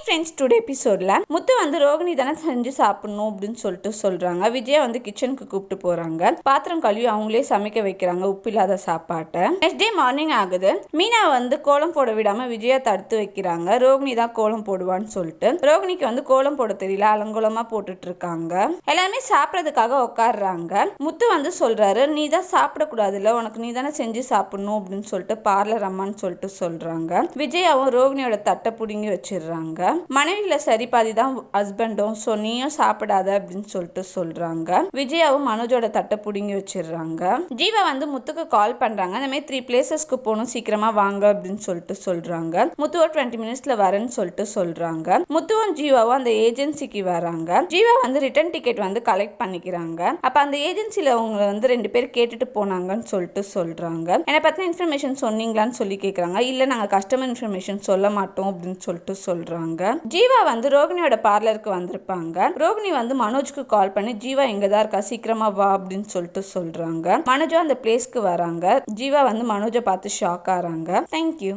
Friends, today எபிசோட்ல முத்து வந்து ரோகிணி தானே செஞ்சு சாப்பிடணும் அப்படின்னு சொல்லிட்டு சொல்றாங்க. விஜயா வந்து கிச்சனுக்கு கூப்பிட்டு போறாங்க. பாத்திரம் கழுவி அவங்களே சமைக்க வைக்கிறாங்க உப்பு இல்லாத சாப்பாட்டை. நெக்ஸ்ட் டே மார்னிங் ஆகுது. மீனா வந்து கோலம் போட விடாம விஜயா தடுத்து வைக்கிறாங்க. ரோகிணி தான் கோலம் போடுவான்னு சொல்லிட்டு. ரோகிணிக்கு வந்து கோலம் போட தெரியல, அலங்கோலமா போட்டுட்டு இருக்காங்க. எல்லாருமே சாப்பிடறதுக்காக உட்காடுறாங்க. முத்து வந்து சொல்றாரு, நீ தான் சாப்பிடக்கூடாதுல்ல, உனக்கு நீ தானே செஞ்சு சாப்பிடணும் அப்படின்னு சொல்லிட்டு பார்லர் அம்மான்னு சொல்லிட்டு சொல்றாங்க. விஜயாவும் ரோகிணியோட தட்டை புடுங்கி வச்சிடுறாங்க. மனைவியில சரி பாதி தான் ஹஸ்பண்டும், சோ நீயும் சாப்பிடாத அப்படின்னு சொல்லிட்டு சொல்றாங்க. விஜயாவும் மனோஜோட தட்டை புடுங்கி வச்சிடுறாங்க. ஜீவா வந்து முத்துக்கு கால் பண்றாங்க. இந்த மாதிரி 3 பிளேசஸ்க்கு போகணும், சீக்கிரமா வாங்க அப்படின்னு சொல்லிட்டு சொல்றாங்க. முத்துவ 20 மினிட்ஸ்ல வரேன்னு சொல்லிட்டு சொல்றாங்க. முத்துவும் ஜீவாவும் அந்த ஏஜென்சிக்கு வராங்க. ஜீவா வந்து ரிட்டர்ன் டிக்கெட் வந்து கலெக்ட் பண்ணிக்கிறாங்க. அப்ப அந்த ஏஜென்சில அவங்க வந்து 2 பேர் கேட்டுட்டு போனாங்கன்னு சொல்லிட்டு சொல்றாங்க. என்னை பத்தின இன்ஃபர்மேஷன் சொன்னீங்களான்னு சொல்லி கேட்கறாங்க. இல்ல, நாங்க கஸ்டமர் இன்ஃபர்மேஷன் சொல்ல மாட்டோம் அப்படின்னு சொல்லிட்டு சொல்றாங்க. ஜீவா வந்து ரோகிணியோட பார்லருக்கு வந்திருப்பாங்க. ரோகிணி வந்து மனோஜ்க்கு கால் பண்ணி ஜீவா எங்கதான் இருக்கா, சீக்கிரமா வா அப்படின்னு சொல்லிட்டு சொல்றாங்க. மனோஜா அந்த பிளேஸ்க்கு வராங்க. ஜீவா வந்து மனோஜை பார்த்து ஷாக் ஆறாங்க. தேங்க்யூ.